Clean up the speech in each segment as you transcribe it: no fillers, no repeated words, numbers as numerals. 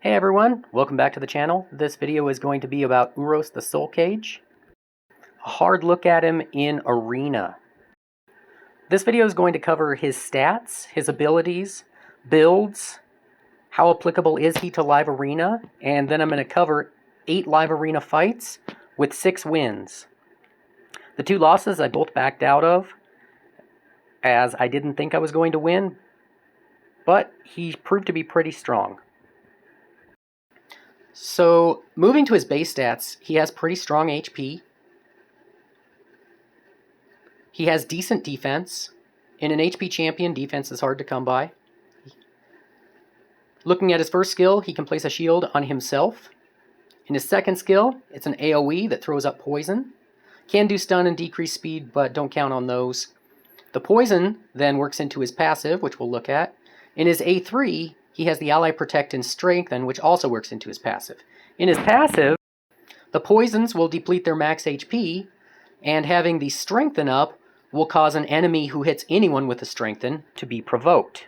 Hey everyone, welcome back to the channel. This video is going to be about Urost the Soulcage. A hard look at him in Arena. This video is going to cover his stats, his abilities, builds, how applicable is he to live arena, and then I'm going to cover 8 live arena fights with 6 wins. The 2 losses I both backed out of, as I didn't think I was going to win, but he proved to be pretty strong. So, moving to his base stats, he has pretty strong HP. He has decent defense. In an HP champion, defense is hard to come by. Looking at his first skill, he can place a shield on himself. In his second skill, it's an AoE that throws up poison. Can do stun and decrease speed, but don't count on those. The poison then works into his passive, which we'll look at. In his A3, he has the ally protect and strengthen, which also works into his passive. In his passive, the poisons will deplete their max HP, and having the strengthen up will cause an enemy who hits anyone with a strengthen to be provoked.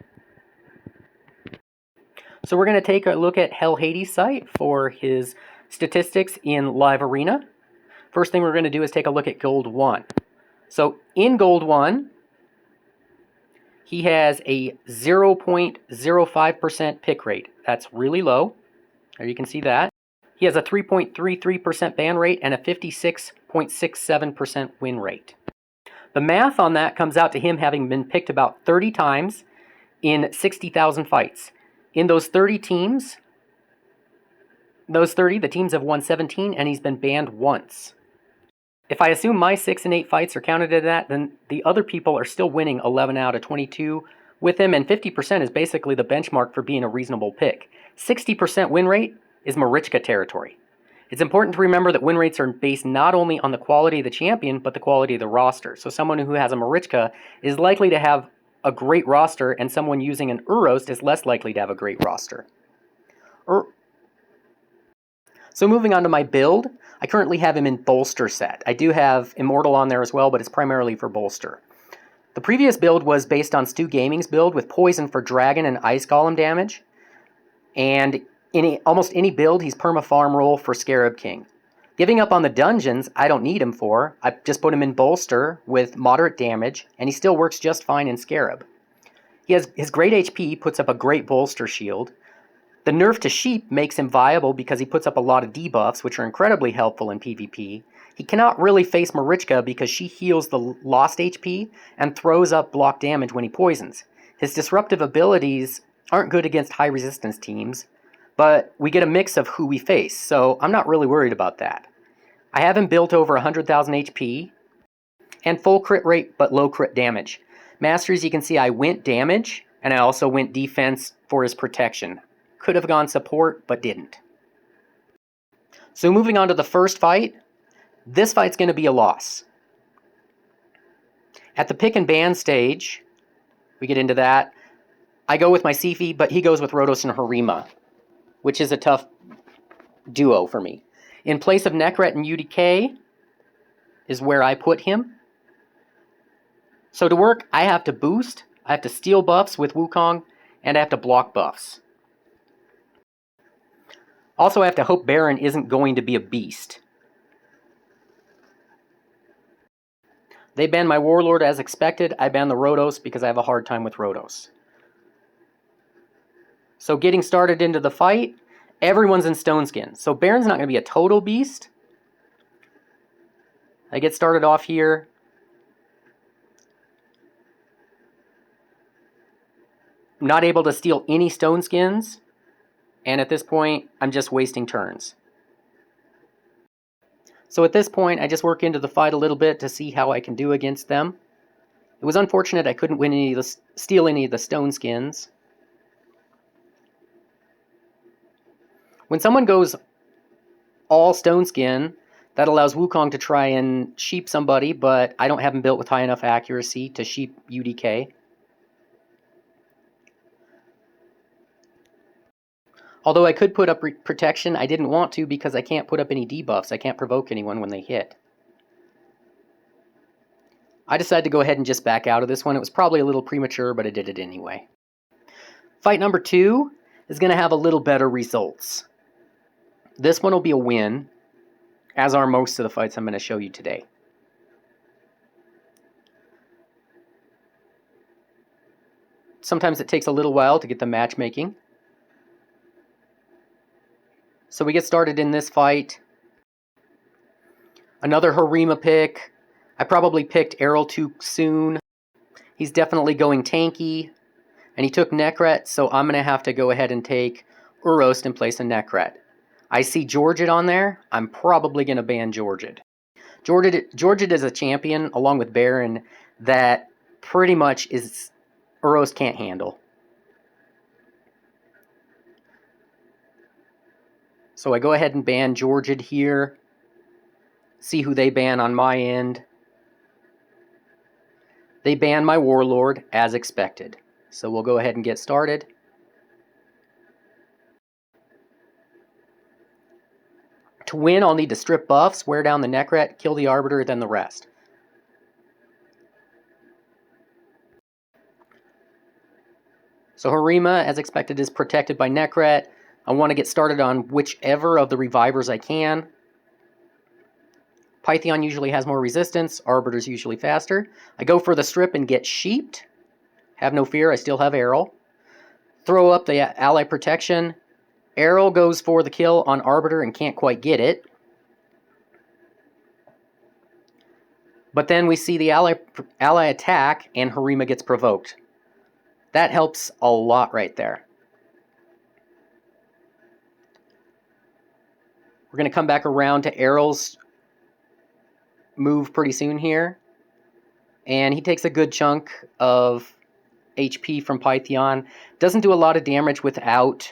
So we're going to take a look at Hell Hades' site for his statistics in live arena. First thing we're going to do is take a look at Gold 1. So in Gold 1, he has a 0.05% pick rate. That's really low. There you can see that. He has a 3.33% ban rate and a 56.67% win rate. The math on that comes out to him having been picked about 30 times in 60,000 fights. In those 30 teams, the teams have won 17 and he's been banned once. If I assume my 6 and 8 fights are counted in that, then the other people are still winning 11 out of 22 with him, and 50% is basically the benchmark for being a reasonable pick. 60% win rate is Marichka territory. It's important to remember that win rates are based not only on the quality of the champion, but the quality of the roster. So someone who has a Marichka is likely to have a great roster, and someone using an Urost is less likely to have a great roster. So moving on to my build, I currently have him in Bolster set. I do have Immortal on there as well, but it's primarily for Bolster. The previous build was based on Stu Gaming's build with Poison for Dragon and Ice Golem damage. And in almost any build, he's perma-farm roll for Scarab King. Giving up on the dungeons, I don't need him for. I just put him in Bolster with moderate damage, and he still works just fine in Scarab. He has his great HP, puts up a great Bolster shield. The nerf to Sheep makes him viable because he puts up a lot of debuffs, which are incredibly helpful in PvP. He cannot really face Marichka because she heals the lost HP and throws up block damage when he poisons. His disruptive abilities aren't good against high resistance teams, but we get a mix of who we face, so I'm not really worried about that. I have him built over 100,000 HP and full crit rate but low crit damage. Masters, you can see I went damage and I also went defense for his protection. Could have gone support, but didn't. So moving on to the first fight, this fight's going to be a loss. At the pick and ban stage, we get into that. I go with my Sifi, but he goes with Rotos and Harima, which is a tough duo for me. In place of Nekret and UDK is where I put him. So to work, I have to boost, I have to steal buffs with Wukong, and I have to block buffs. Also, I have to hope Baron isn't going to be a beast. They ban my Warlord as expected. I ban the Rotos because I have a hard time with Rotos. So getting started into the fight, everyone's in Stone Skin. So Baron's not going to be a total beast. I get started off here. I'm not able to steal any Stone Skins. And at this point, I'm just wasting turns. So at this point, I just work into the fight a little bit to see how I can do against them. It was unfortunate I couldn't win steal any of the Stone Skins. When someone goes all Stone Skin, that allows Wukong to try and sheep somebody, but I don't have him built with high enough accuracy to sheep UDK. Although I could put up protection, I didn't want to because I can't put up any debuffs. I can't provoke anyone when they hit. I decided to go ahead and just back out of this one. It was probably a little premature, but I did it anyway. Fight number 2. is going to have a little better results. This one will be a win, as are most of the fights I'm going to show you today. Sometimes it takes a little while to get the matchmaking. So we get started in this fight. Another Harima pick. I probably picked Errol too soon. He's definitely going tanky. And he took Nekret, so I'm going to have to go ahead and take Urost in place of Nekret. I see Georgid on there. I'm probably going to ban Georgid. Georgid is a champion, along with Baron, that pretty much is Urost can't handle. So I go ahead and ban Georgid here. See who they ban on my end. They ban my Warlord, as expected. So we'll go ahead and get started. To win, I'll need to strip buffs, wear down the Nekret, kill the Arbiter, then the rest. So Harima, as expected, is protected by Nekret. I want to get started on whichever of the revivers I can. Pythion usually has more resistance, Arbiter's usually faster. I go for the strip and get sheeped. Have no fear, I still have Errol. Throw up the ally protection. Errol goes for the kill on Arbiter and can't quite get it. But then we see the ally attack and Harima gets provoked. That helps a lot right there. We're going to come back around to Errol's move pretty soon here. And he takes a good chunk of HP from Pythion. Doesn't do a lot of damage without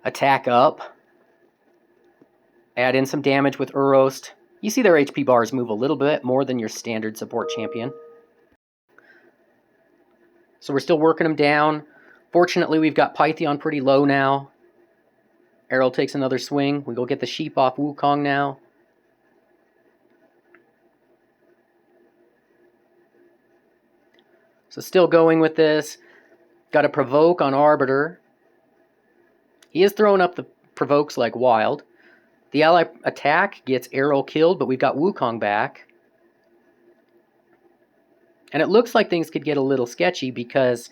attack up. Add in some damage with Urost. You see their HP bars move a little bit more than your standard support champion. So we're still working them down. Fortunately, we've got Pythion pretty low now. Errol takes another swing. We go get the sheep off Wukong now. So still going with this. Got a provoke on Arbiter. He is throwing up the provokes like wild. The ally attack gets Errol killed, but we've got Wukong back. And it looks like things could get a little sketchy because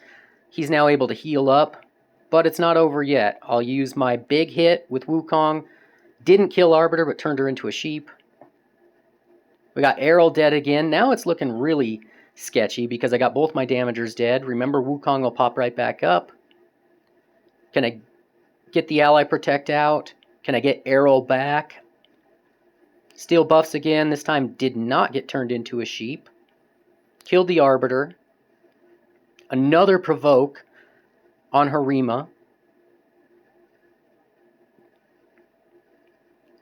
he's now able to heal up. But it's not over yet. I'll use my big hit with Wukong. Didn't kill Arbiter, but turned her into a sheep. We got Errol dead again. Now it's looking really sketchy because I got both my damagers dead. Remember, Wukong will pop right back up. Can I get the ally protect out? Can I get Errol back? Steal buffs again. This time did not get turned into a sheep. Killed the Arbiter. Another provoke on Harima.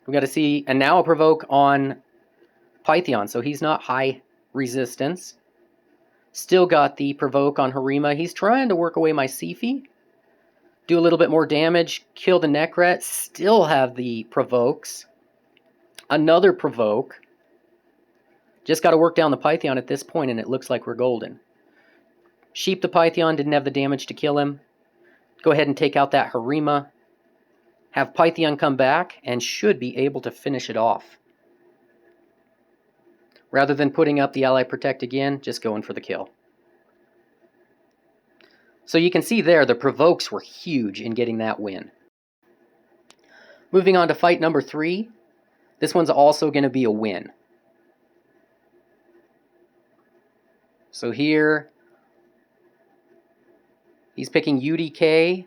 We got to see, and now a provoke on Pythion, so he's not high resistance. Still got the provoke on Harima. He's trying to work away my Sifi. Do a little bit more damage. Kill the Nekret. Still have the provokes. Another provoke. Just got to work down the Pythion at this point, and it looks like we're golden. Sheep the Pythion. Didn't have the damage to kill him. Go ahead and take out that Harima. Have Pythion come back, and should be able to finish it off. Rather than putting up the ally protect again, just going for the kill. So you can see there, the provokes were huge in getting that win. Moving on to fight number 3. This one's also going to be a win. So here, he's picking UDK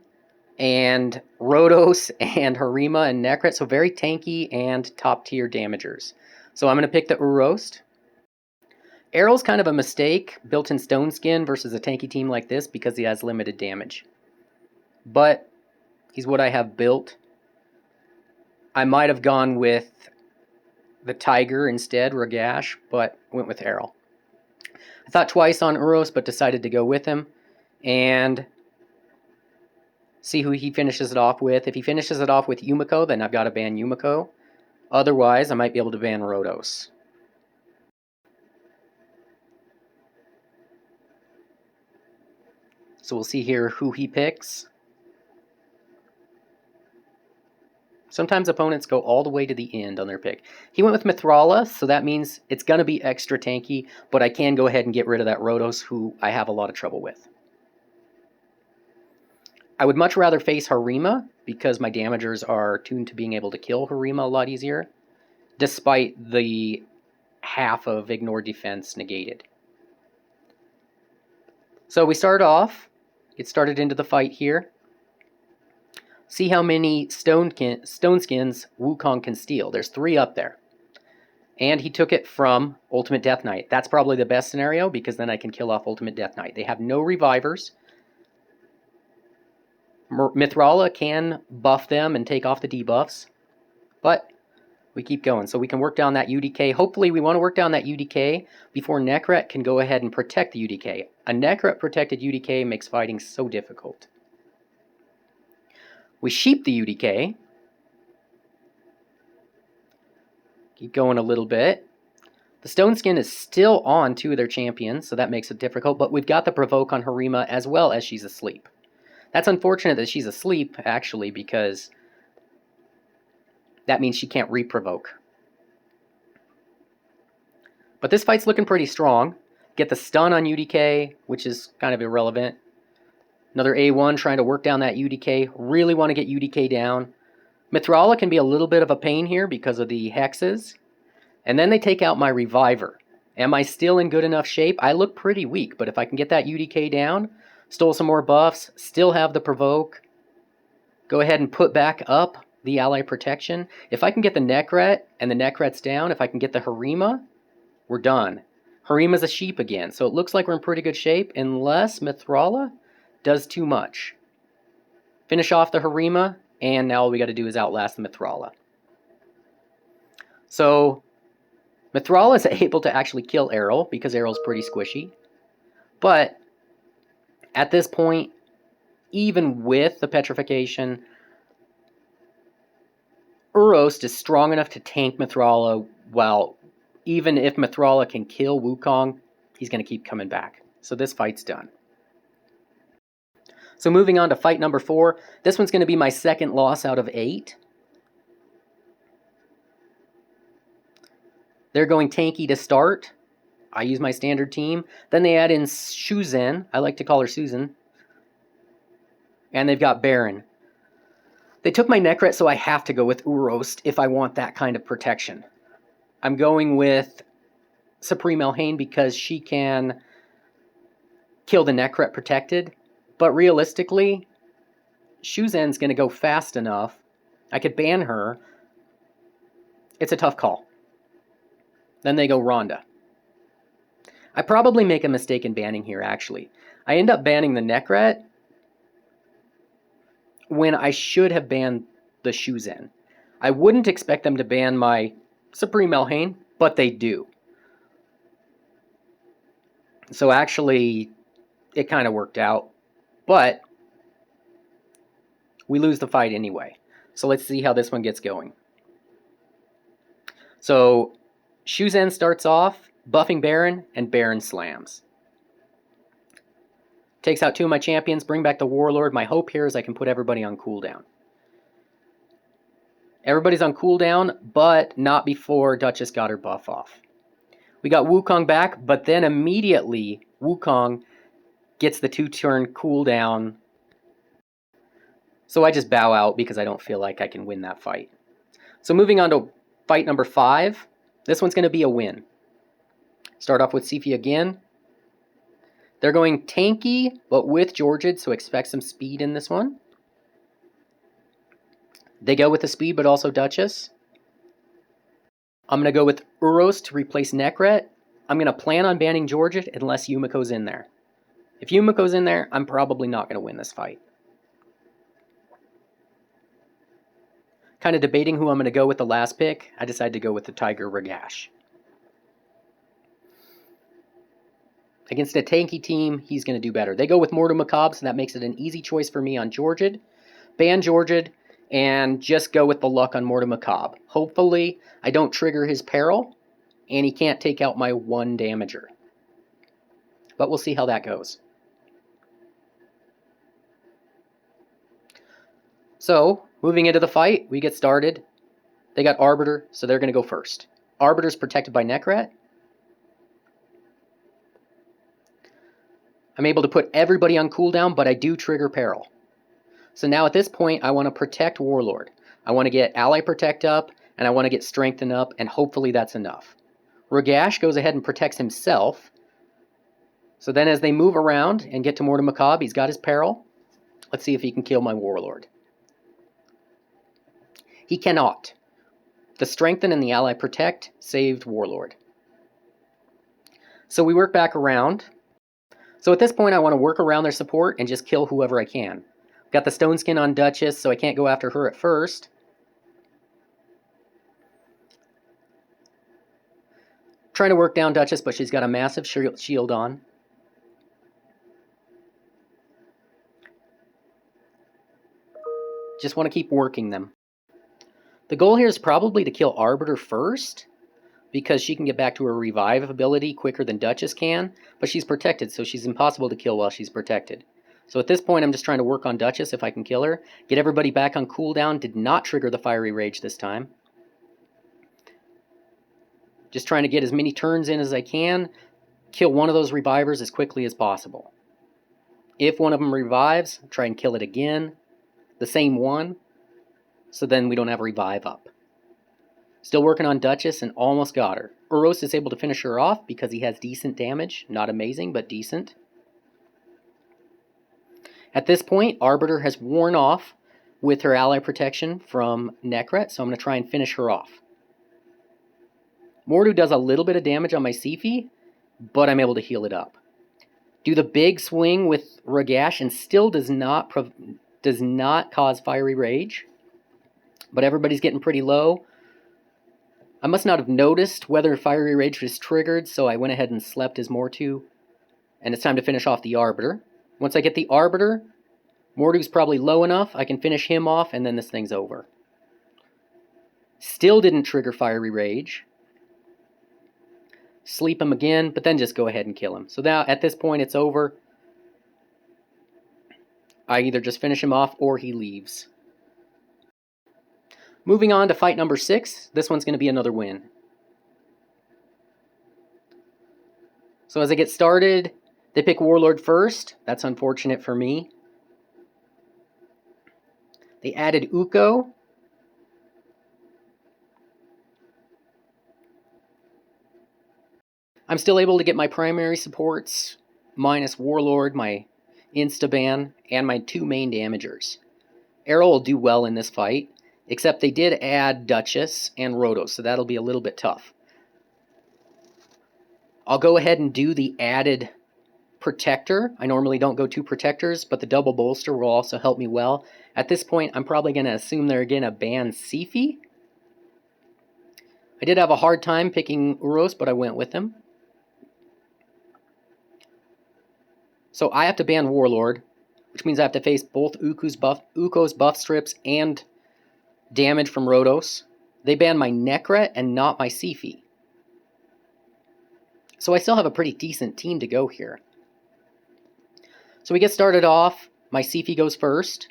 and Rhodos and Harima and Nekret, so very tanky and top tier damagers. So I'm going to pick the Urost. Errol's kind of a mistake, built in Stone Skin versus a tanky team like this because he has limited damage. But he's what I have built. I might have gone with the Tiger instead, Ragash, but went with Errol. I thought twice on Urost, but decided to go with him. And see who he finishes it off with. If he finishes it off with Yumiko, then I've got to ban Yumiko. Otherwise, I might be able to ban Rhodos. So we'll see here who he picks. Sometimes opponents go all the way to the end on their pick. He went with Mithrala, so that means it's going to be extra tanky, but I can go ahead and get rid of that Rotos, who I have a lot of trouble with. I would much rather face Harima, because my damagers are tuned to being able to kill Harima a lot easier, despite the half of Ignore Defense negated. So we start off, get started into the fight here. See how many stone skins Wukong can steal. There's 3 up there. And he took it from Ultimate Death Knight. That's probably the best scenario, because then I can kill off Ultimate Death Knight. They have no revivers. Mithrala can buff them and take off the debuffs. But we keep going. So we can work down that UDK. Hopefully we want to work down that UDK before Nekret can go ahead and protect the UDK. A Nekret protected UDK makes fighting so difficult. We sheep the UDK. Keep going a little bit. The Stone Skin is still on 2 of their champions, so that makes it difficult, but we've got the Provoke on Harima as well as she's asleep. That's unfortunate that she's asleep, actually, because that means she can't re-provoke. But this fight's looking pretty strong. Get the stun on UDK, which is kind of irrelevant. Another A1 trying to work down that UDK. Really want to get UDK down. Mithrala can be a little bit of a pain here because of the hexes. And then they take out my Reviver. Am I still in good enough shape? I look pretty weak, but if I can get that UDK down, stole some more buffs, still have the Provoke, go ahead and put back up the ally protection. If I can get the Nekret, and the Nekret's down, if I can get the Harima, we're done. Harima's a sheep again, so it looks like we're in pretty good shape, unless Mithrala does too much. Finish off the Harima, and now all we got to do is outlast the Mithrala. So, Mithrala is able to actually kill Errol, because Errol's pretty squishy. But, at this point, even with the petrification, Urost is strong enough to tank Mithrala, while even if Mithrala can kill Wukong, he's going to keep coming back. So this fight's done. So moving on to fight number 4. This one's going to be my second loss out of 8. They're going tanky to start. I use my standard team. Then they add in Shuzen. I like to call her Susan. And they've got Baron. They took my Nekret, so I have to go with Urost if I want that kind of protection. I'm going with Supreme Elhain because she can kill the Nekret protected. But realistically, Shuzen's going to go fast enough. I could ban her. It's a tough call. Then they go Rhonda. I probably make a mistake in banning here, actually. I end up banning the Nekret when I should have banned the Shuzen. I wouldn't expect them to ban my Supreme Elhain, but they do. So actually, it kind of worked out. But we lose the fight anyway. So let's see how this one gets going. So Shuzen starts off buffing Baron, and Baron slams. Takes out 2 of my champions, bring back the Warlord. My hope here is I can put everybody on cooldown. Everybody's on cooldown, but not before Duchess got her buff off. We got Wukong back, but then immediately Wukong gets the 2-turn cooldown. So I just bow out because I don't feel like I can win that fight. So moving on to fight number 5. This one's going to be a win. Start off with Sifi again. They're going tanky, but with Georgid, so expect some speed in this one. They go with the speed, but also Duchess. I'm going to go with Urost to replace Nekret. I'm going to plan on banning Georgid unless Yumiko's in there. If Yumiko's in there, I'm probably not going to win this fight. Kind of debating who I'm going to go with the last pick. I decided to go with the Tiger Ragash. Against a tanky team, he's going to do better. They go with Mortal Macabre, so that makes it an easy choice for me on Georgid. Ban Georgid, and just go with the luck on Mortal Macabre. Hopefully, I don't trigger his peril, and he can't take out my 1 damager. But we'll see how that goes. So, moving into the fight, we get started. They got Arbiter, so they're going to go first. Arbiter's protected by Necrat. I'm able to put everybody on cooldown, but I do trigger Peril. So now at this point, I want to protect Warlord. I want to get Ally Protect up, and I want to get Strengthen up, and hopefully that's enough. Ragash goes ahead and protects himself. So then as they move around and get to Mortem Macabre, he's got his Peril. Let's see if he can kill my Warlord. He cannot. The Strengthen and the Ally Protect saved Warlord. So we work back around. So at this point, I want to work around their support and just kill whoever I can. Got the Stone Skin on Duchess, so I can't go after her at first. Trying to work down Duchess, but she's got a massive shield on. Just want to keep working them. The goal here is probably to kill Arbiter first, because she can get back to her revive ability quicker than Duchess can, but she's protected, so she's impossible to kill while she's protected. So at this point, I'm just trying to work on Duchess if I can kill her. Get everybody back on cooldown. Did not trigger the Fiery Rage this time. Just trying to get as many turns in as I can. Kill one of those revivers as quickly as possible. If one of them revives, try and kill it again. The same one. So then we don't have revive up. Still working on Duchess and almost got her. Urost is able to finish her off because he has decent damage. Not amazing, but decent. At this point, Arbiter has worn off with her ally protection from Necrat, so I'm going to try and finish her off. Mordu does a little bit of damage on my Siphi, but I'm able to heal it up. Do the big swing with Ragash and still does not cause Fiery Rage, but everybody's getting pretty low. I must not have noticed whether Fiery Rage was triggered, so I went ahead and slept as Mortu, and it's time to finish off the Arbiter. Once I get the Arbiter, Mordu's probably low enough, I can finish him off, and then this thing's over. Still didn't trigger Fiery Rage. Sleep him again, but then just go ahead and kill him. So now, at this point, it's over. I either just finish him off, or he leaves. Moving on to fight number 6. This one's going to be another win. So as I get started, they pick Warlord first. That's unfortunate for me. They added Uko. I'm still able to get my primary supports, minus Warlord, my Instaban, and my 2 main damagers. Arrow will do well in this fight, except they did add Duchess and Rhodos, so that'll be a little bit tough. I'll go ahead and do the added Protector. I normally don't go 2 Protectors, but the double bolster will also help me well. At this point, I'm probably going to assume they're going to ban Siphi. I did have a hard time picking Urost, but I went with him. So I have to ban Warlord, which means I have to face both Uko's buff strips and damage from Rhodos. They ban my Necrat and not my Siphi. So I still have a pretty decent team to go here. So we get started off. My Siphi goes first.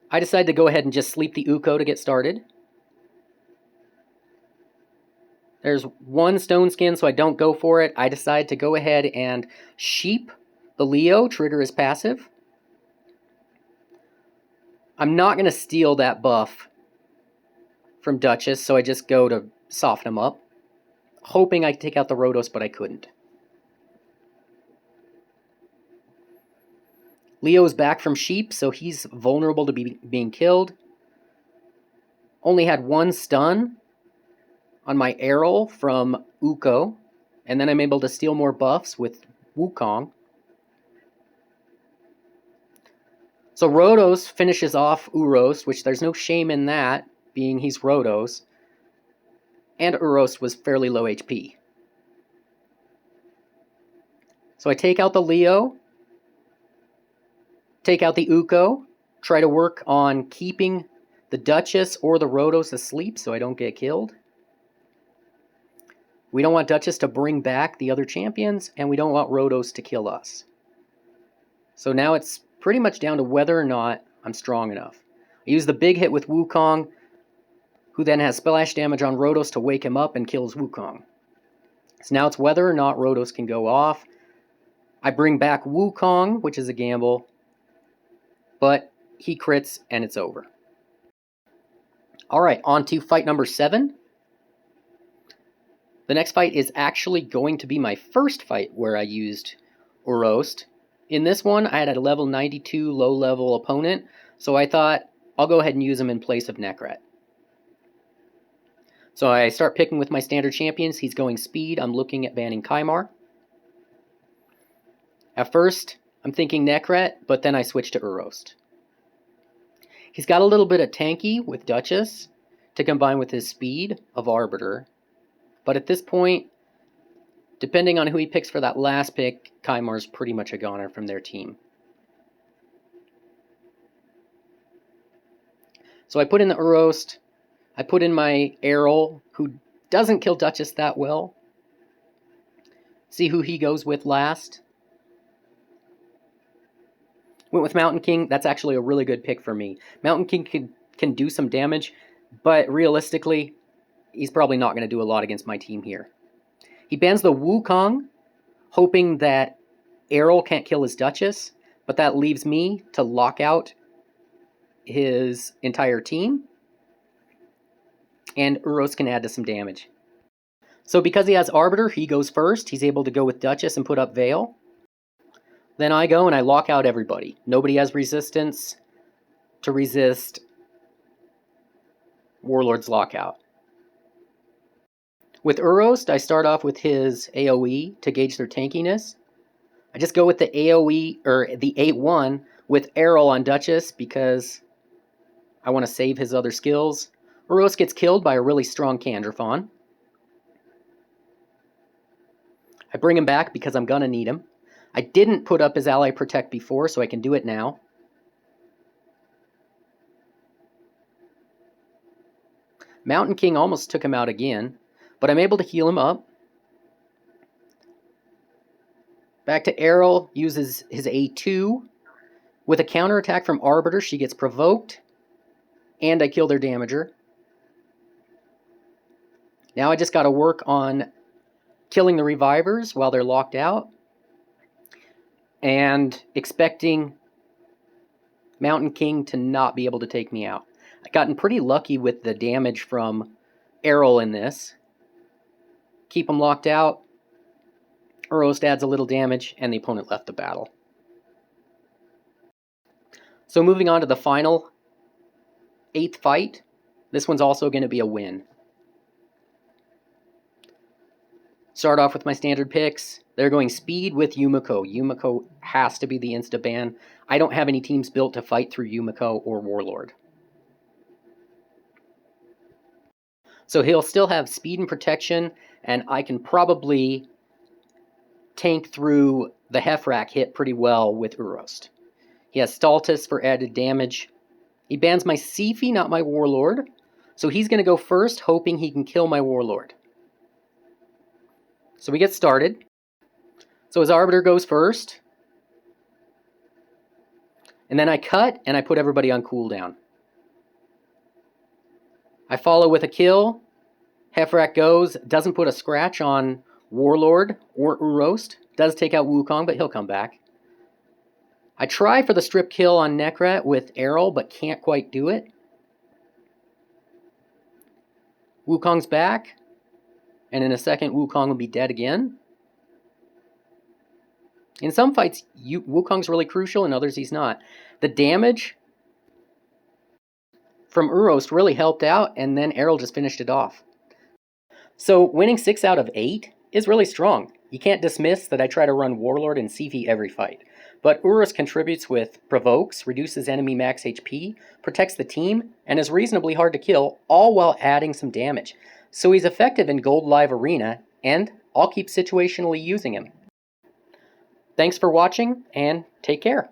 I decide to go ahead and just sleep the Uko to get started. There's 1 Stone Skin, so I don't go for it. I decide to go ahead and sheep the Leo, trigger his passive. I'm not going to steal that buff from Duchess, so I just go to soften him up, hoping I could take out the Rhodos, but I couldn't. Leo's back from sheep, so he's vulnerable to being killed. Only had 1 stun on my Errol from Uko, and then I'm able to steal more buffs with Wukong. So Rhodos finishes off Urost, which there's no shame in that, being he's Rhodos, and Urost was fairly low HP. So I take out the Leo, take out the Uko, try to work on keeping the Duchess or the Rhodos asleep so I don't get killed. We don't want Duchess to bring back the other champions, and we don't want Rhodos to kill us. So now it's pretty much down to whether or not I'm strong enough. I use the big hit with Wukong, who then has splash damage on Rotos to wake him up and kills Wukong. So now it's whether or not Rotos can go off. I bring back Wukong, which is a gamble, but he crits and it's over. Alright, on to fight number 7. The next fight is actually going to be my first fight where I used Urost. In this one, I had a level 92 low-level opponent, so I thought I'll go ahead and use him in place of Nekret. So I start picking with my standard champions. He's going speed. I'm looking at banning Kymar. At first, I'm thinking Nekret, but then I switch to Urost. He's got a little bit of tanky with Duchess to combine with his speed of Arbiter. But at this point, depending on who he picks for that last pick, Kymar's pretty much a goner from their team. So I put in the Urost. I put in my Errol, who doesn't kill Duchess that well. See who he goes with last. Went with Mountain King. That's actually a really good pick for me. Mountain King can do some damage, but realistically, he's probably not going to do a lot against my team here. He bans the Wukong, hoping that Errol can't kill his Duchess, but that leaves me to lock out his entire team, and Urost can add to some damage. So because he has Arbiter, he goes first. He's able to go with Duchess and put up Veil. Then I go and I lock out everybody. Nobody has resistance to resist Warlord's lockout. With Urost, I start off with his AoE to gauge their tankiness. I just go with the AoE, or the 8-1, with Errol on Duchess because I want to save his other skills. Urost gets killed by a really strong Candrafon. I bring him back because I'm going to need him. I didn't put up his Ally Protect before, so I can do it now. Mountain King almost took him out again, but I'm able to heal him up. Back to Errol, uses his A2. With a counterattack from Arbiter, she gets provoked, and I kill their damager. Now I just got to work on killing the revivers while they're locked out, and expecting Mountain King to not be able to take me out. I've gotten pretty lucky with the damage from Errol in this. Keep him locked out. Urost adds a little damage, and the opponent left the battle. So moving on to the final 8th fight. This one's also going to be a win. Start off with my standard picks. They're going speed with Yumiko. Yumiko has to be the insta-ban. I don't have any teams built to fight through Yumiko or Warlord. So he'll still have speed and protection, and I can probably tank through the Hefrak hit pretty well with Urost. He has Stultus for added damage. He bans my Siphi, not my Warlord. So he's going to go first, hoping he can kill my Warlord. So we get started. So his Arbiter goes first. And then I cut, and I put everybody on cooldown. I follow with a kill. Hefrak goes, doesn't put a scratch on Warlord or Urost. Does take out Wukong, but he'll come back. I try for the strip kill on Nekret with Errol, but can't quite do it. Wukong's back. And in a second, Wukong will be dead again. In some fights, Wukong's really crucial, in others he's not. The damage from Urost really helped out, and then Errol just finished it off. So winning 6 out of 8 is really strong. You can't dismiss that I try to run Warlord and Siphi every fight. But Urost contributes with provokes, reduces enemy max HP, protects the team, and is reasonably hard to kill, all while adding some damage. So he's effective in Gold Live Arena, and I'll keep situationally using him. Thanks for watching, and take care.